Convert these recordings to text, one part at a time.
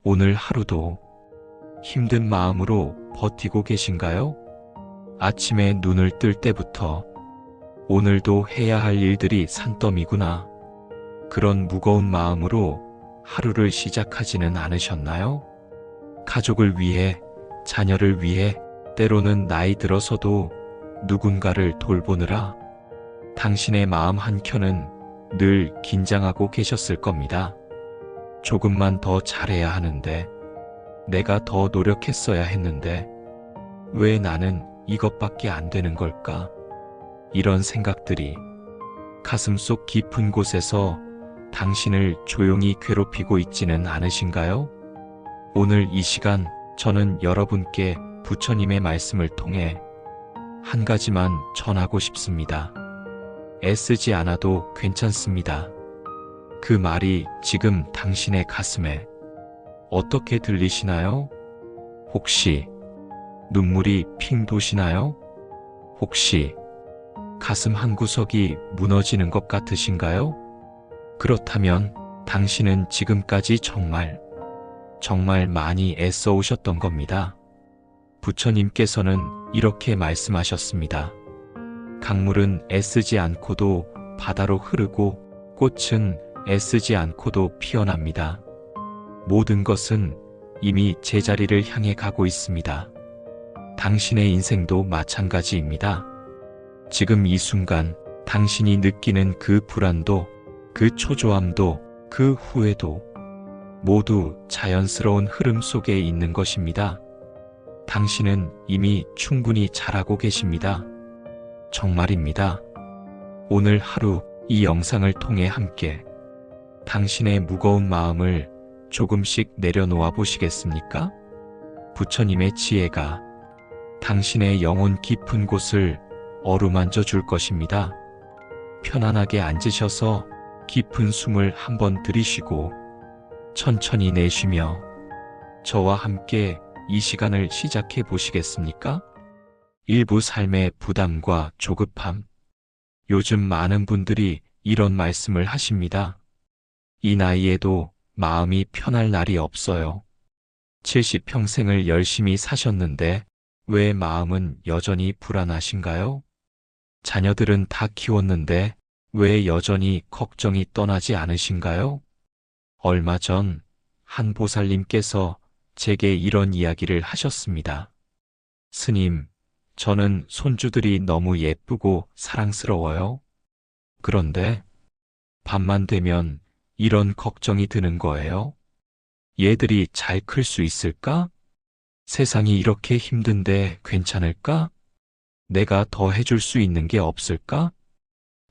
오늘 하루도 힘든 마음으로 버티고 계신가요? 아침에 눈을 뜰 때부터 오늘도 해야 할 일들이 산더미구나. 그런 무거운 마음으로 하루를 시작하지는 않으셨나요? 가족을 위해, 자녀를 위해, 때로는 나이 들어서도 누군가를 돌보느라 당신의 마음 한켠은 늘 긴장하고 계셨을 겁니다. 조금만 더 잘해야 하는데, 내가 더 노력했어야 했는데, 왜 나는 이것밖에 안 되는 걸까? 이런 생각들이 가슴속 깊은 곳에서 당신을 조용히 괴롭히고 있지는 않으신가요? 오늘 이 시간 저는 여러분께 부처님의 말씀을 통해 한 가지만 전하고 싶습니다. 애쓰지 않아도 괜찮습니다. 그 말이 지금 당신의 가슴에 어떻게 들리시나요? 혹시 눈물이 핑 도시나요? 혹시 가슴 한구석이 무너지는 것 같으신가요? 그렇다면 당신은 지금까지 정말 많이 애써 오셨던 겁니다. 부처님께서는 이렇게 말씀하셨습니다. 강물은 애쓰지 않고도 바다로 흐르고 꽃은 애쓰지 않고도 피어납니다. 모든 것은 이미 제자리를 향해 가고 있습니다. 당신의 인생도 마찬가지입니다. 지금 이 순간 당신이 느끼는 그 불안도, 그 초조함도, 그 후회도 모두 자연스러운 흐름 속에 있는 것입니다. 당신은 이미 충분히 잘하고 계십니다. 정말입니다. 오늘 하루 이 영상을 통해 함께 당신의 무거운 마음을 조금씩 내려놓아 보시겠습니까? 부처님의 지혜가 당신의 영혼 깊은 곳을 어루만져 줄 것입니다. 편안하게 앉으셔서 깊은 숨을 한번 들이쉬고 천천히 내쉬며 저와 함께 이 시간을 시작해 보시겠습니까? 일부 삶의 부담과 조급함. 요즘 많은 분들이 이런 말씀을 하십니다. 이 나이에도 마음이 편할 날이 없어요. 70평생을 열심히 사셨는데 왜 마음은 여전히 불안하신가요? 자녀들은 다 키웠는데 왜 여전히 걱정이 떠나지 않으신가요? 얼마 전 한 보살님께서 제게 이런 이야기를 하셨습니다. 스님, 저는 손주들이 너무 예쁘고 사랑스러워요. 그런데 밤만 되면 이런 걱정이 드는 거예요. 얘들이 잘 클 수 있을까? 세상이 이렇게 힘든데 괜찮을까? 내가 더 해줄 수 있는 게 없을까?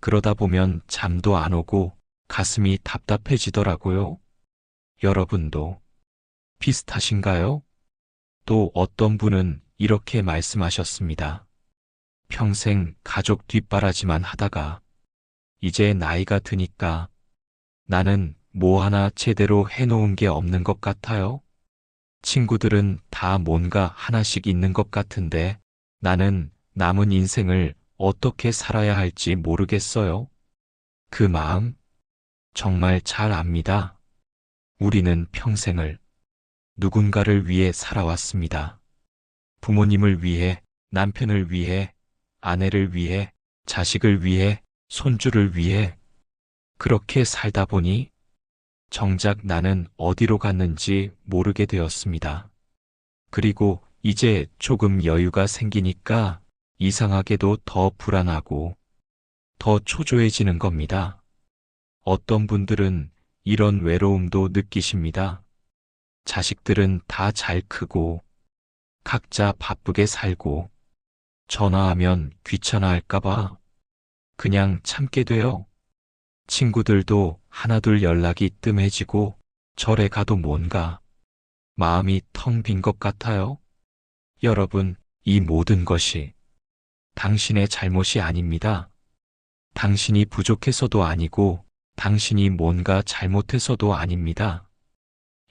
그러다 보면 잠도 안 오고 가슴이 답답해지더라고요. 여러분도 비슷하신가요? 또 어떤 분은 이렇게 말씀하셨습니다. 평생 가족 뒷바라지만 하다가 이제 나이가 드니까 나는 뭐 하나 제대로 해놓은 게 없는 것 같아요. 친구들은 다 뭔가 하나씩 있는 것 같은데 나는 남은 인생을 어떻게 살아야 할지 모르겠어요. 그 마음 정말 잘 압니다. 우리는 평생을 누군가를 위해 살아왔습니다. 부모님을 위해, 남편을 위해, 아내를 위해, 자식을 위해, 손주를 위해. 그렇게 살다 보니 정작 나는 어디로 갔는지 모르게 되었습니다. 그리고 이제 조금 여유가 생기니까 이상하게도 더 불안하고 더 초조해지는 겁니다. 어떤 분들은 이런 외로움도 느끼십니다. 자식들은 다 잘 크고 각자 바쁘게 살고 전화하면 귀찮아할까봐 그냥 참게 돼요. 친구들도 하나둘 연락이 뜸해지고 절에 가도 뭔가 마음이 텅 빈 것 같아요. 여러분, 이 모든 것이 당신의 잘못이 아닙니다. 당신이 부족해서도 아니고 당신이 뭔가 잘못해서도 아닙니다.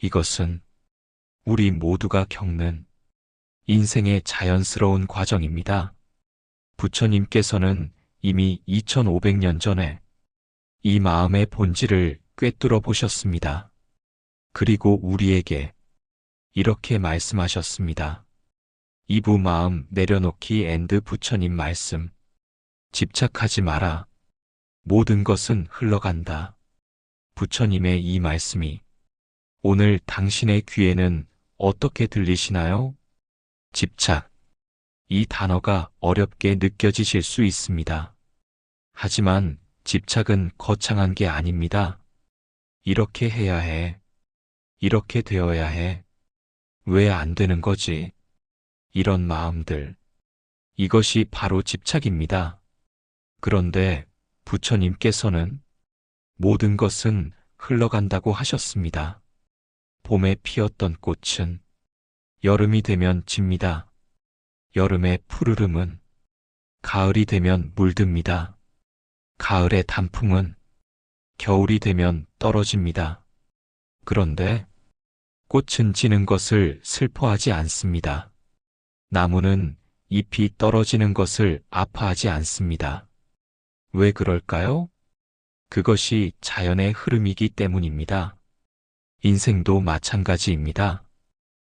이것은 우리 모두가 겪는 인생의 자연스러운 과정입니다. 부처님께서는 이미 2500년 전에 이 마음의 본질을 꿰뚫어 보셨습니다. 그리고 우리에게 이렇게 말씀하셨습니다. 2부 마음 내려놓기 앤드 부처님 말씀. 집착하지 마라. 모든 것은 흘러간다. 부처님의 이 말씀이 오늘 당신의 귀에는 어떻게 들리시나요? 집착. 이 단어가 어렵게 느껴지실 수 있습니다. 하지만 집착은 거창한 게 아닙니다. 이렇게 해야 해. 이렇게 되어야 해. 왜 안 되는 거지? 이런 마음들. 이것이 바로 집착입니다. 그런데 부처님께서는 모든 것은 흘러간다고 하셨습니다. 봄에 피었던 꽃은 여름이 되면 집니다. 여름의 푸르름은 가을이 되면 물듭니다. 가을의 단풍은 겨울이 되면 떨어집니다. 그런데 꽃은 지는 것을 슬퍼하지 않습니다. 나무는 잎이 떨어지는 것을 아파하지 않습니다. 왜 그럴까요? 그것이 자연의 흐름이기 때문입니다. 인생도 마찬가지입니다.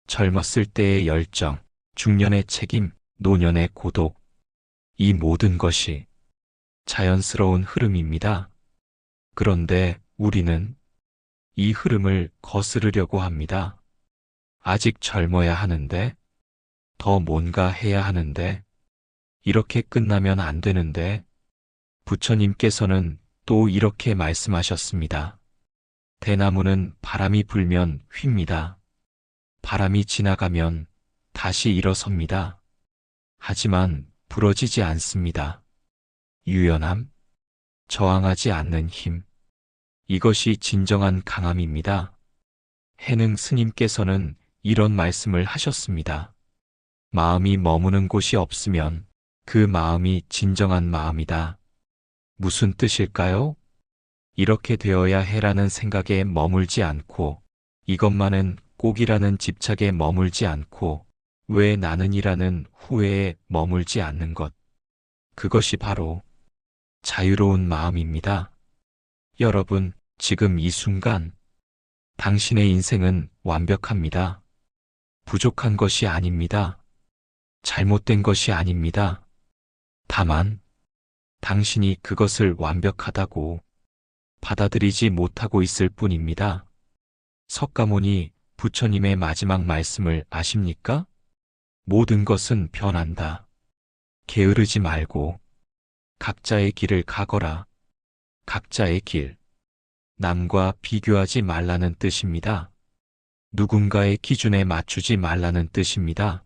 젊었을 때의 열정, 중년의 책임, 노년의 고독, 이 모든 것이 자연스러운 흐름입니다. 그런데 우리는 이 흐름을 거스르려고 합니다. 아직 젊어야 하는데, 더 뭔가 해야 하는데, 이렇게 끝나면 안 되는데, 부처님께서는 또 이렇게 말씀하셨습니다. 대나무는 바람이 불면 휩니다. 바람이 지나가면 다시 일어섭니다. 하지만 부러지지 않습니다. 유연함, 저항하지 않는 힘. 이것이 진정한 강함입니다. 해능 스님께서는 이런 말씀을 하셨습니다. 마음이 머무는 곳이 없으면 그 마음이 진정한 마음이다. 무슨 뜻일까요? 이렇게 되어야 해라는 생각에 머물지 않고 이것만은 꼭이라는 집착에 머물지 않고 왜 나는이라는 후회에 머물지 않는 것. 그것이 바로 자유로운 마음입니다. 여러분, 지금 이 순간 당신의 인생은 완벽합니다. 부족한 것이 아닙니다. 잘못된 것이 아닙니다. 다만 당신이 그것을 완벽하다고 받아들이지 못하고 있을 뿐입니다. 석가모니 부처님의 마지막 말씀을 아십니까? 모든 것은 변한다. 게으르지 말고 각자의 길을 가거라. 각자의 길. 남과 비교하지 말라는 뜻입니다. 누군가의 기준에 맞추지 말라는 뜻입니다.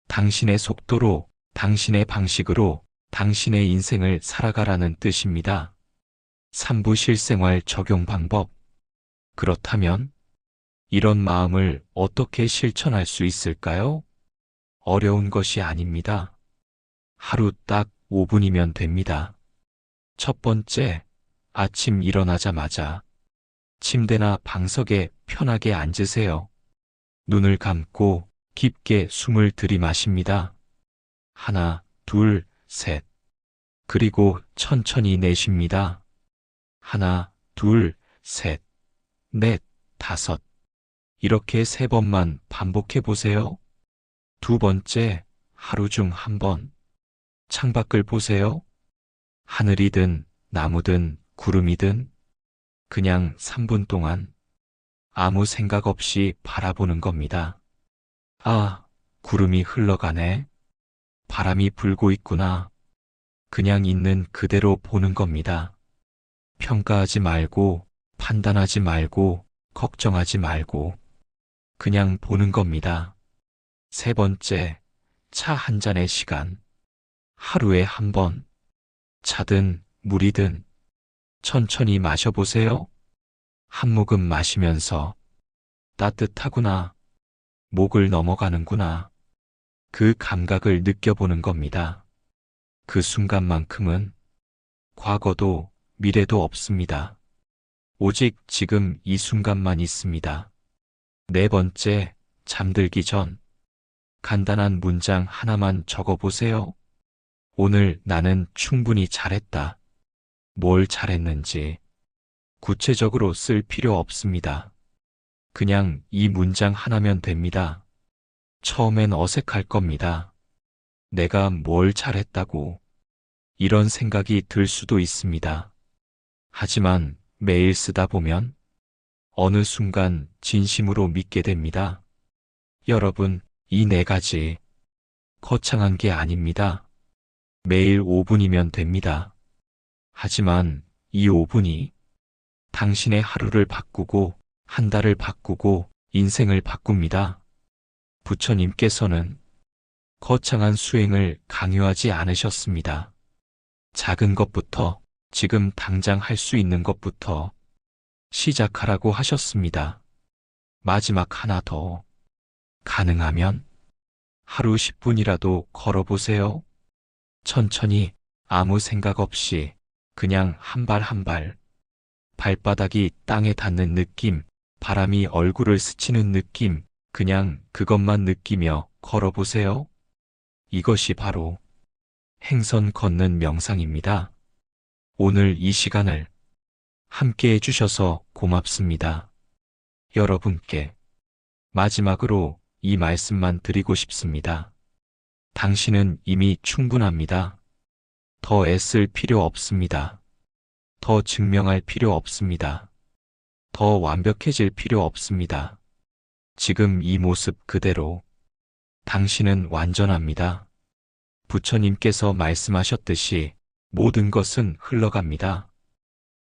당신의 속도로, 당신의 방식으로 당신의 인생을 살아가라는 뜻입니다. 3부 실생활 적용 방법. 그렇다면 이런 마음을 어떻게 실천할 수 있을까요? 어려운 것이 아닙니다. 하루 딱 5분이면 됩니다. 첫 번째, 아침 일어나자마자 침대나 방석에 편하게 앉으세요. 눈을 감고 깊게 숨을 들이마십니다. 하나, 둘, 셋. 그리고 천천히 내쉽니다. 하나, 둘, 셋, 넷, 다섯. 이렇게 3번만 반복해 보세요. 두 번째, 하루 중 1번. 창밖을 보세요. 하늘이든 나무든 구름이든 그냥 3분 동안 아무 생각 없이 바라보는 겁니다. 아, 구름이 흘러가네. 바람이 불고 있구나. 그냥 있는 그대로 보는 겁니다. 평가하지 말고, 판단하지 말고, 걱정하지 말고, 그냥 보는 겁니다. 3번째, 차 한 잔의 시간. 하루에 1번. 차든 물이든 천천히 마셔보세요. 한 모금 마시면서 따뜻하구나. 목을 넘어가는구나. 그 감각을 느껴보는 겁니다. 그 순간만큼은 과거도 미래도 없습니다. 오직 지금 이 순간만 있습니다. 4번째, 잠들기 전 간단한 문장 하나만 적어보세요. 오늘 나는 충분히 잘했다. 뭘 잘했는지 구체적으로 쓸 필요 없습니다. 그냥 이 문장 하나면 됩니다. 처음엔 어색할 겁니다. 내가 뭘 잘했다고 이런 생각이 들 수도 있습니다. 하지만 매일 쓰다 보면 어느 순간 진심으로 믿게 됩니다. 여러분, 이 네 가지 거창한 게 아닙니다. 매일 5분이면 됩니다. 하지만 이 5분이 당신의 하루를 바꾸고 한 달을 바꾸고 인생을 바꿉니다. 부처님께서는 거창한 수행을 강요하지 않으셨습니다. 작은 것부터 지금 당장 할 수 있는 것부터 시작하라고 하셨습니다. 마지막 하나 더. 가능하면 하루 10분이라도 걸어보세요. 천천히 아무 생각 없이 그냥 한 발 한 발. 발바닥이 땅에 닿는 느낌, 바람이 얼굴을 스치는 느낌, 그냥 그것만 느끼며 걸어보세요. 이것이 바로 행선 걷는 명상입니다. 오늘 이 시간을 함께 해주셔서 고맙습니다. 여러분께 마지막으로 이 말씀만 드리고 싶습니다. 당신은 이미 충분합니다. 더 애쓸 필요 없습니다. 더 증명할 필요 없습니다. 더 완벽해질 필요 없습니다. 지금 이 모습 그대로 당신은 완전합니다. 부처님께서 말씀하셨듯이 모든 것은 흘러갑니다.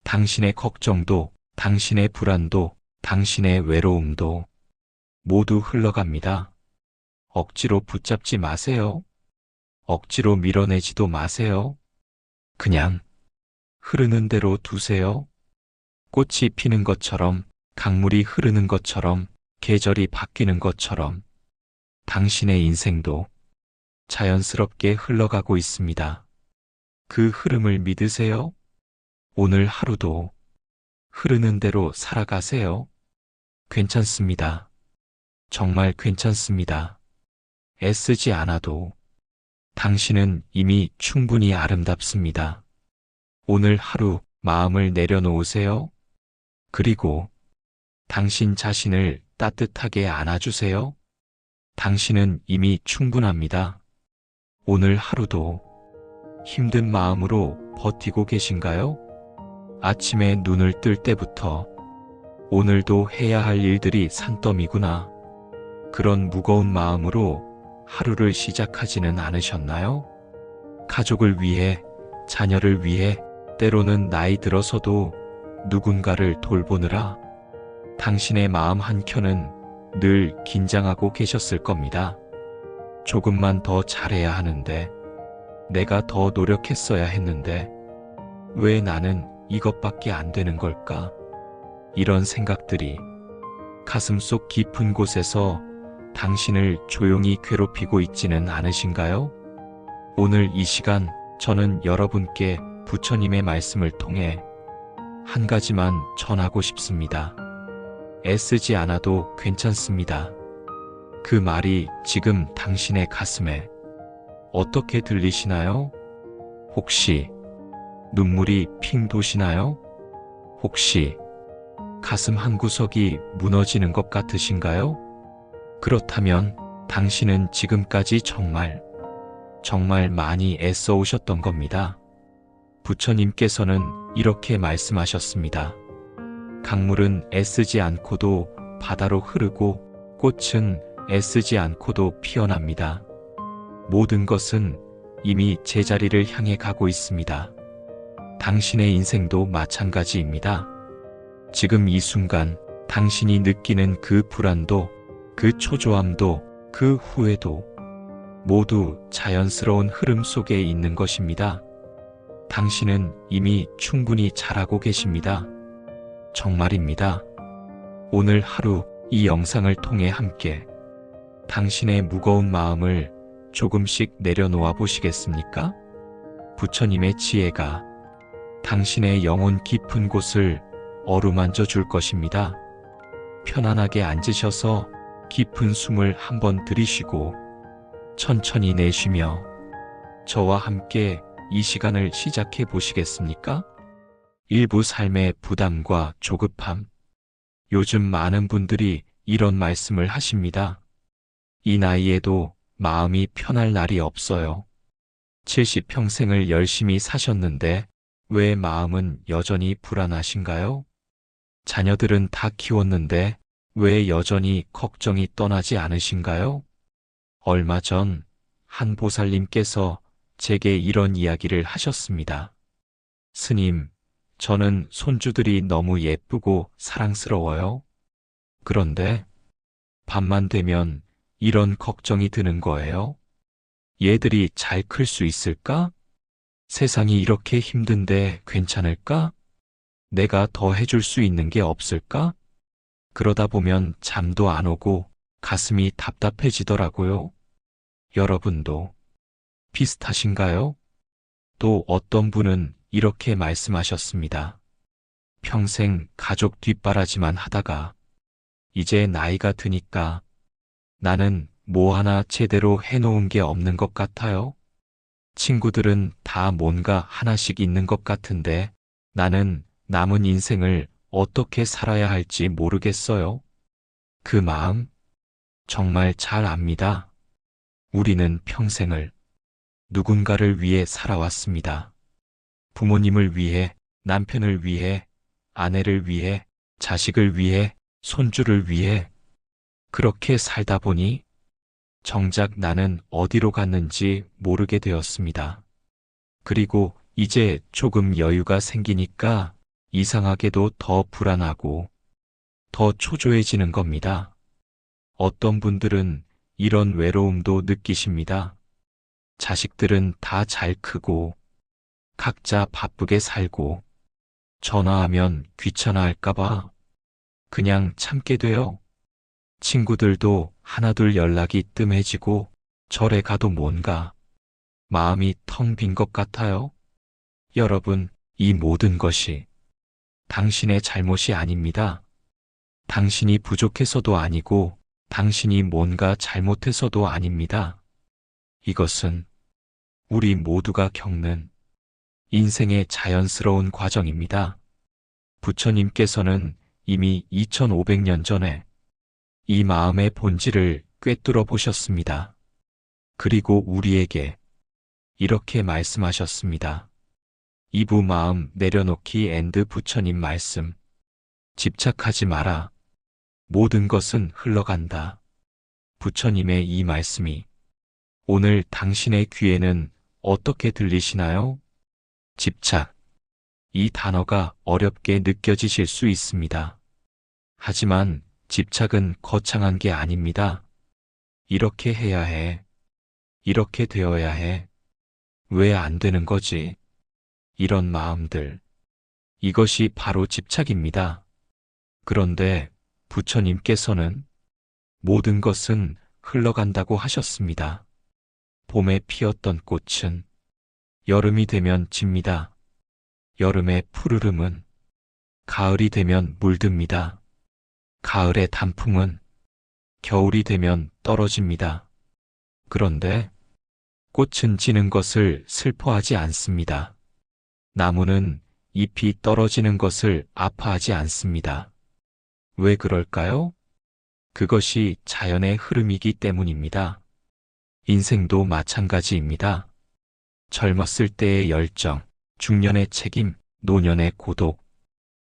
당신의 걱정도, 당신의 불안도, 당신의 외로움도 모두 흘러갑니다. 억지로 붙잡지 마세요. 억지로 밀어내지도 마세요. 그냥 흐르는 대로 두세요. 꽃이 피는 것처럼, 강물이 흐르는 것처럼, 계절이 바뀌는 것처럼 당신의 인생도 자연스럽게 흘러가고 있습니다. 그 흐름을 믿으세요. 오늘 하루도 흐르는 대로 살아가세요. 괜찮습니다. 정말 괜찮습니다. 애쓰지 않아도 당신은 이미 충분히 아름답습니다. 오늘 하루 마음을 내려놓으세요. 그리고 당신 자신을 따뜻하게 안아주세요. 당신은 이미 충분합니다. 오늘 하루도 힘든 마음으로 버티고 계신가요? 아침에 눈을 뜰 때부터 오늘도 해야 할 일들이 산더미구나. 그런 무거운 마음으로 하루를 시작하지는 않으셨나요? 가족을 위해, 자녀를 위해, 때로는 나이 들어서도 누군가를 돌보느라 당신의 마음 한켠은 늘 긴장하고 계셨을 겁니다. 조금만 더 잘해야 하는데, 내가 더 노력했어야 했는데, 왜 나는 이것밖에 안 되는 걸까? 이런 생각들이 가슴속 깊은 곳에서 당신을 조용히 괴롭히고 있지는 않으신가요? 오늘 이 시간 저는 여러분께 부처님의 말씀을 통해 한 가지만 전하고 싶습니다. 애쓰지 않아도 괜찮습니다. 그 말이 지금 당신의 가슴에 어떻게 들리시나요? 혹시 눈물이 핑 도시나요? 혹시 가슴 한구석이 무너지는 것 같으신가요? 그렇다면 당신은 지금까지 정말 많이 애써 오셨던 겁니다. 부처님께서는 이렇게 말씀하셨습니다. 강물은 애쓰지 않고도 바다로 흐르고 꽃은 애쓰지 않고도 피어납니다. 모든 것은 이미 제자리를 향해 가고 있습니다. 당신의 인생도 마찬가지입니다. 지금 이 순간 당신이 느끼는 그 불안도, 그 초조함도, 그 후회도 모두 자연스러운 흐름 속에 있는 것입니다. 당신은 이미 충분히 잘하고 계십니다. 정말입니다. 오늘 하루 이 영상을 통해 함께 당신의 무거운 마음을 조금씩 내려놓아 보시겠습니까? 부처님의 지혜가 당신의 영혼 깊은 곳을 어루만져 줄 것입니다. 편안하게 앉으셔서 깊은 숨을 한번 들이쉬고 천천히 내쉬며 저와 함께 이 시간을 시작해 보시겠습니까? 일부 삶의 부담과 조급함, 요즘 많은 분들이 이런 말씀을 하십니다. 이 나이에도 마음이 편할 날이 없어요. 70평생을 열심히 사셨는데 왜 마음은 여전히 불안하신가요? 자녀들은 다 키웠는데 왜 여전히 걱정이 떠나지 않으신가요? 얼마 전 한 보살님께서 제게 이런 이야기를 하셨습니다. 스님, 저는 손주들이 너무 예쁘고 사랑스러워요. 그런데 밤만 되면 이런 걱정이 드는 거예요. 얘들이 잘 클 수 있을까? 세상이 이렇게 힘든데 괜찮을까? 내가 더 해줄 수 있는 게 없을까? 그러다 보면 잠도 안 오고 가슴이 답답해지더라고요. 여러분도 비슷하신가요? 또 어떤 분은 이렇게 말씀하셨습니다. 평생 가족 뒷바라지만 하다가 이제 나이가 드니까 나는 뭐 하나 제대로 해놓은 게 없는 것 같아요. 친구들은 다 뭔가 하나씩 있는 것 같은데 나는 남은 인생을 어떻게 살아야 할지 모르겠어요. 그 마음 정말 잘 압니다. 우리는 평생을 누군가를 위해 살아왔습니다. 부모님을 위해, 남편을 위해, 아내를 위해, 자식을 위해, 손주를 위해. 그렇게 살다 보니 정작 나는 어디로 갔는지 모르게 되었습니다. 그리고 이제 조금 여유가 생기니까 이상하게도 더 불안하고 더 초조해지는 겁니다. 어떤 분들은 이런 외로움도 느끼십니다. 자식들은 다 잘 크고 각자 바쁘게 살고 전화하면 귀찮아할까봐 그냥 참게 돼요. 친구들도 하나둘 연락이 뜸해지고 절에 가도 뭔가 마음이 텅 빈 것 같아요. 여러분, 이 모든 것이 당신의 잘못이 아닙니다. 당신이 부족해서도 아니고 당신이 뭔가 잘못해서도 아닙니다. 이것은 우리 모두가 겪는 인생의 자연스러운 과정입니다. 부처님께서는 이미 2500년 전에 이 마음의 본질을 꿰뚫어 보셨습니다. 그리고 우리에게 이렇게 말씀하셨습니다. 이부 마음 내려놓기 앤드 부처님 말씀. 집착하지 마라. 모든 것은 흘러간다. 부처님의 이 말씀이 오늘 당신의 귀에는 어떻게 들리시나요? 집착. 이 단어가 어렵게 느껴지실 수 있습니다. 하지만 집착은 거창한 게 아닙니다. 이렇게 해야 해. 이렇게 되어야 해. 왜 안 되는 거지? 이런 마음들. 이것이 바로 집착입니다. 그런데 부처님께서는 모든 것은 흘러간다고 하셨습니다. 봄에 피었던 꽃은 여름이 되면 집니다. 여름의 푸르름은 가을이 되면 물듭니다. 가을의 단풍은 겨울이 되면 떨어집니다. 그런데 꽃은 지는 것을 슬퍼하지 않습니다. 나무는 잎이 떨어지는 것을 아파하지 않습니다. 왜 그럴까요? 그것이 자연의 흐름이기 때문입니다. 인생도 마찬가지입니다. 젊었을 때의 열정, 중년의 책임, 노년의 고독,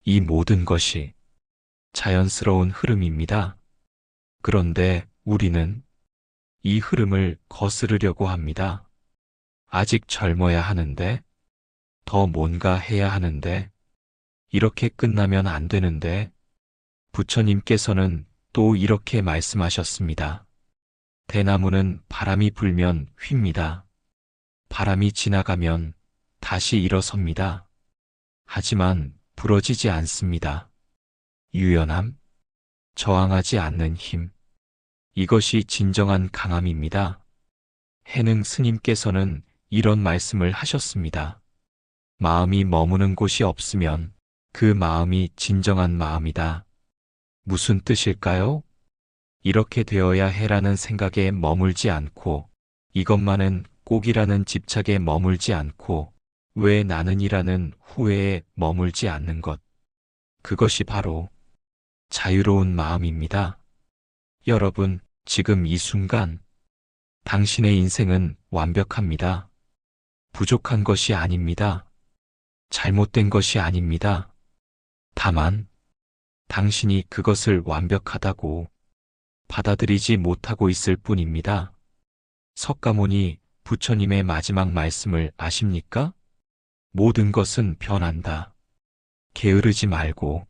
이 모든 것이 자연스러운 흐름입니다. 그런데 우리는 이 흐름을 거스르려고 합니다. 아직 젊어야 하는데, 더 뭔가 해야 하는데, 이렇게 끝나면 안 되는데, 부처님께서는 또 이렇게 말씀하셨습니다. 대나무는 바람이 불면 휩니다. 바람이 지나가면 다시 일어섭니다. 하지만 부러지지 않습니다. 유연함, 저항하지 않는 힘. 이것이 진정한 강함입니다. 해능 스님께서는 이런 말씀을 하셨습니다. 마음이 머무는 곳이 없으면 그 마음이 진정한 마음이다. 무슨 뜻일까요? 이렇게 되어야 해라는 생각에 머물지 않고 이것만은 꼭이라는 집착에 머물지 않고 왜 나는이라는 후회에 머물지 않는 것. 그것이 바로 자유로운 마음입니다. 여러분, 지금 이 순간, 당신의 인생은 완벽합니다. 부족한 것이 아닙니다. 잘못된 것이 아닙니다. 다만, 당신이 그것을 완벽하다고 받아들이지 못하고 있을 뿐입니다. 석가모니 부처님의 마지막 말씀을 아십니까? 모든 것은 변한다. 게으르지 말고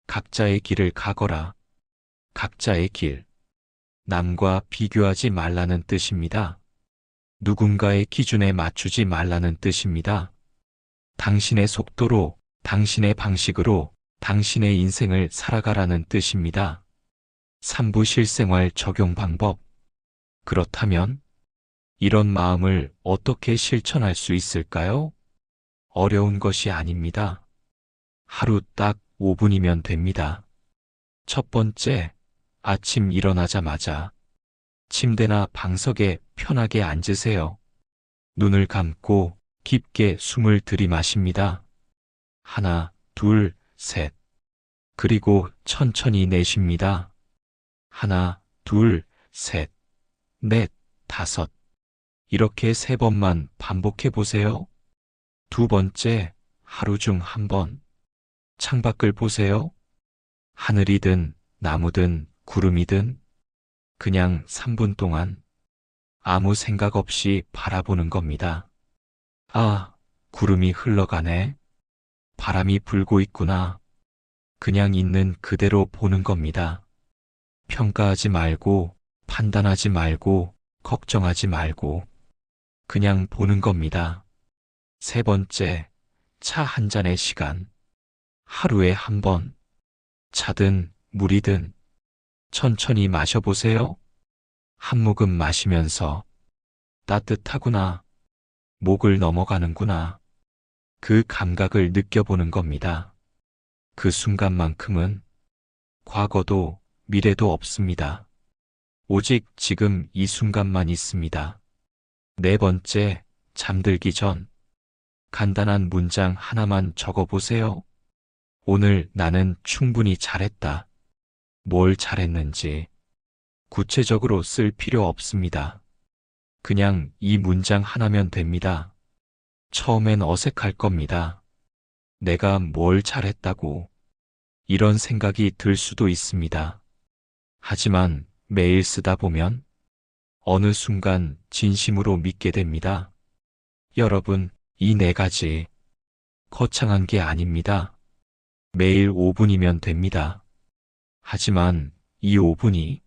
각자의 길을 가거라. 각자의 길. 남과 비교하지 말라는 뜻입니다. 누군가의 기준에 맞추지 말라는 뜻입니다. 당신의 속도로, 당신의 방식으로 당신의 인생을 살아가라는 뜻입니다. 3부 실생활 적용 방법. 그렇다면 이런 마음을 어떻게 실천할 수 있을까요? 어려운 것이 아닙니다. 하루 딱 5분이면 됩니다. 첫 번째, 아침 일어나자마자 침대나 방석에 편하게 앉으세요. 눈을 감고 깊게 숨을 들이마십니다. 하나, 둘, 셋. 그리고 천천히 내쉽니다. 하나, 둘, 셋, 넷, 다섯. 이렇게 3번만 반복해 보세요. 두 번째, 하루 중 1번. 창밖을 보세요. 하늘이든 나무든 구름이든 그냥 3분 동안 아무 생각 없이 바라보는 겁니다. 아, 구름이 흘러가네. 바람이 불고 있구나. 그냥 있는 그대로 보는 겁니다. 평가하지 말고, 판단하지 말고, 걱정하지 말고, 그냥 보는 겁니다. 3번째, 차 한 잔의 시간. 하루에 1번. 차든 물이든 천천히 마셔보세요. 한 모금 마시면서 따뜻하구나. 목을 넘어가는구나. 그 감각을 느껴보는 겁니다. 그 순간만큼은 과거도 미래도 없습니다. 오직 지금 이 순간만 있습니다. 4번째, 잠들기 전 간단한 문장 하나만 적어보세요. 오늘 나는 충분히 잘했다. 뭘 잘했는지 구체적으로 쓸 필요 없습니다. 그냥 이 문장 하나면 됩니다. 처음엔 어색할 겁니다. 내가 뭘 잘했다고 이런 생각이 들 수도 있습니다. 하지만 매일 쓰다 보면 어느 순간 진심으로 믿게 됩니다. 여러분, 이 4가지 거창한 게 아닙니다. 매일 5분이면 됩니다. 하지만 이 5분이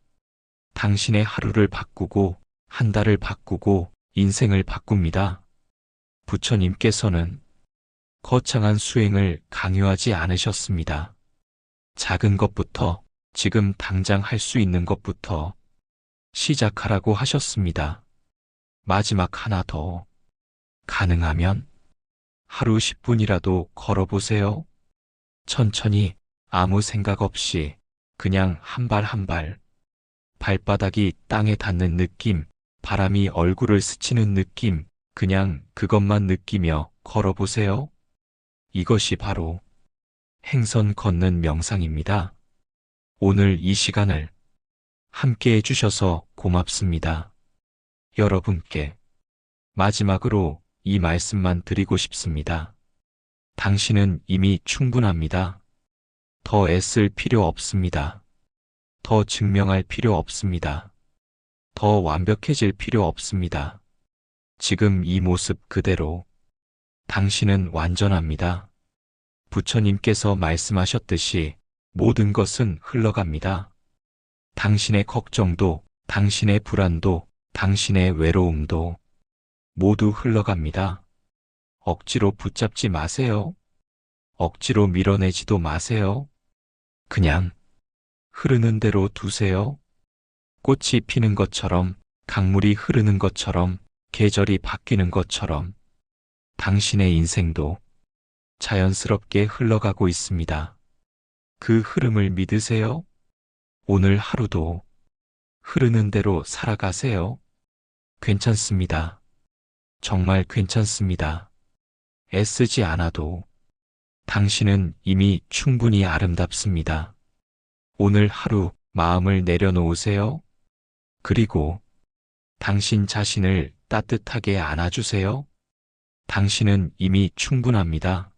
당신의 하루를 바꾸고 한 달을 바꾸고 인생을 바꿉니다. 부처님께서는 거창한 수행을 강요하지 않으셨습니다. 작은 것부터 지금 당장 할 수 있는 것부터 시작하라고 하셨습니다. 마지막 하나 더. 가능하면 하루 10분이라도 걸어보세요. 천천히 아무 생각 없이 그냥 한 발 한 발. 발바닥이 땅에 닿는 느낌, 바람이 얼굴을 스치는 느낌, 그냥 그것만 느끼며 걸어보세요. 이것이 바로 행선 걷는 명상입니다. 오늘 이 시간을 함께 해주셔서 고맙습니다. 여러분께 마지막으로 이 말씀만 드리고 싶습니다. 당신은 이미 충분합니다. 더 애쓸 필요 없습니다. 더 증명할 필요 없습니다. 더 완벽해질 필요 없습니다. 지금 이 모습 그대로 당신은 완전합니다. 부처님께서 말씀하셨듯이 모든 것은 흘러갑니다. 당신의 걱정도, 당신의 불안도, 당신의 외로움도 모두 흘러갑니다. 억지로 붙잡지 마세요. 억지로 밀어내지도 마세요. 그냥 흐르는 대로 두세요. 꽃이 피는 것처럼, 강물이 흐르는 것처럼, 계절이 바뀌는 것처럼 당신의 인생도 자연스럽게 흘러가고 있습니다. 그 흐름을 믿으세요. 오늘 하루도 흐르는 대로 살아가세요. 괜찮습니다. 정말 괜찮습니다. 애쓰지 않아도 당신은 이미 충분히 아름답습니다. 오늘 하루 마음을 내려놓으세요. 그리고 당신 자신을 따뜻하게 안아주세요. 당신은 이미 충분합니다.